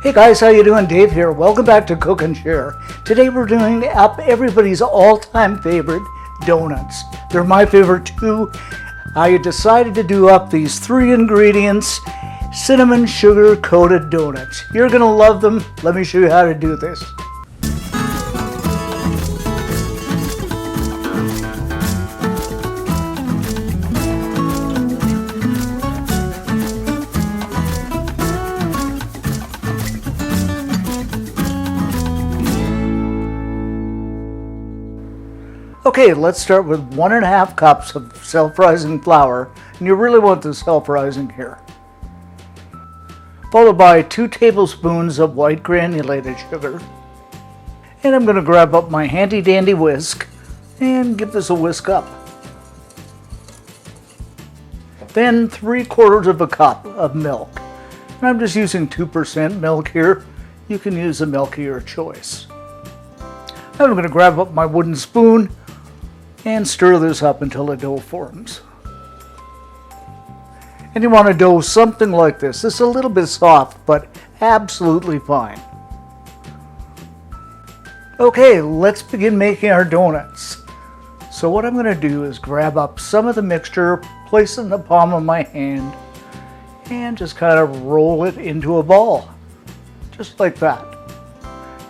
Hey guys, how you doing? Dave here. Welcome back to Cook and Share. Today we're doing up everybody's all-time favorite, donuts. They're my favorite too. I decided to do up these 3 ingredients, cinnamon sugar coated donuts. You're gonna love them. Let me show you how to do this. Okay, let's start with 1.5 cups of self-rising flour, and you really want the self-rising here. Followed by 2 tablespoons of white granulated sugar. And I'm going to grab up my handy dandy whisk and give this a whisk up. Then 3/4 of a cup of milk. And I'm just using 2% milk here. You can use a milk of your choice. Now I'm going to grab up my wooden spoon and stir this up until a dough forms. And you want a dough something like this. It's a little bit soft, but absolutely fine. Okay, let's begin making our donuts. So what I'm going to do is grab up some of the mixture, place it in the palm of my hand, and just kind of roll it into a ball. Just like that.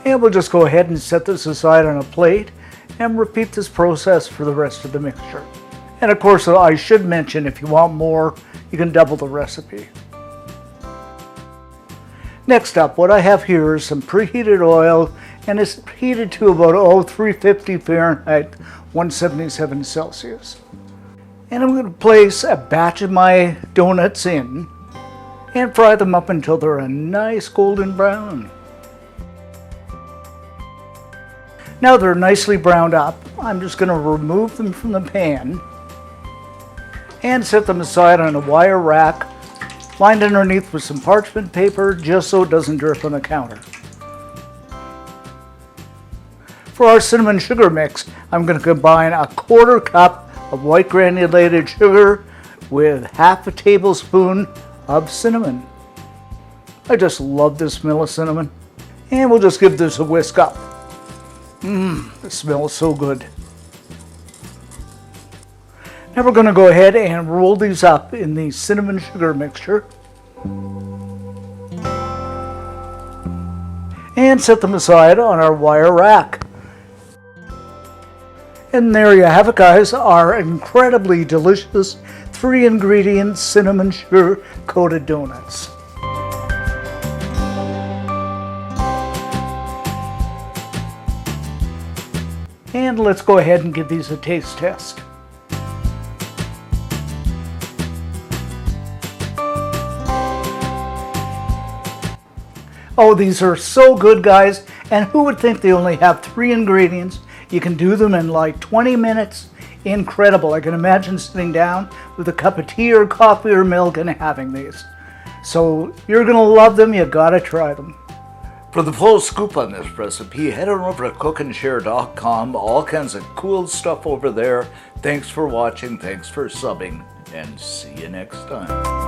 And we'll just go ahead and set this aside on a plate and repeat this process for the rest of the mixture. And of course, I should mention, if you want more, you can double the recipe. Next up, what I have here is some preheated oil, and it's heated to about 350 Fahrenheit, 177 Celsius. And I'm going to place a batch of my donuts in and fry them up until they're a nice golden brown. Now they're nicely browned up, I'm just going to remove them from the pan and set them aside on a wire rack, lined underneath with some parchment paper just so it doesn't drip on the counter. For our cinnamon sugar mix, I'm going to combine 1/4 cup of white granulated sugar with 1/2 tablespoon of cinnamon. I just love the smell of cinnamon. And we'll just give this a whisk up. It smells so good. Now we're going to go ahead and roll these up in the cinnamon sugar mixture and set them aside on our wire rack. And there you have it, guys, our incredibly delicious 3 ingredient cinnamon sugar coated donuts. And let's go ahead and give these a taste test. Oh, these are so good, guys. And who would think they only have 3 ingredients? You can do them in like 20 minutes. Incredible. I can imagine sitting down with a cup of tea or coffee or milk and having these. So you're going to love them. You got to try them. For the full scoop on this recipe, head on over to cookandshare.com. All kinds of cool stuff over there. Thanks for watching, thanks for subbing, and see you next time.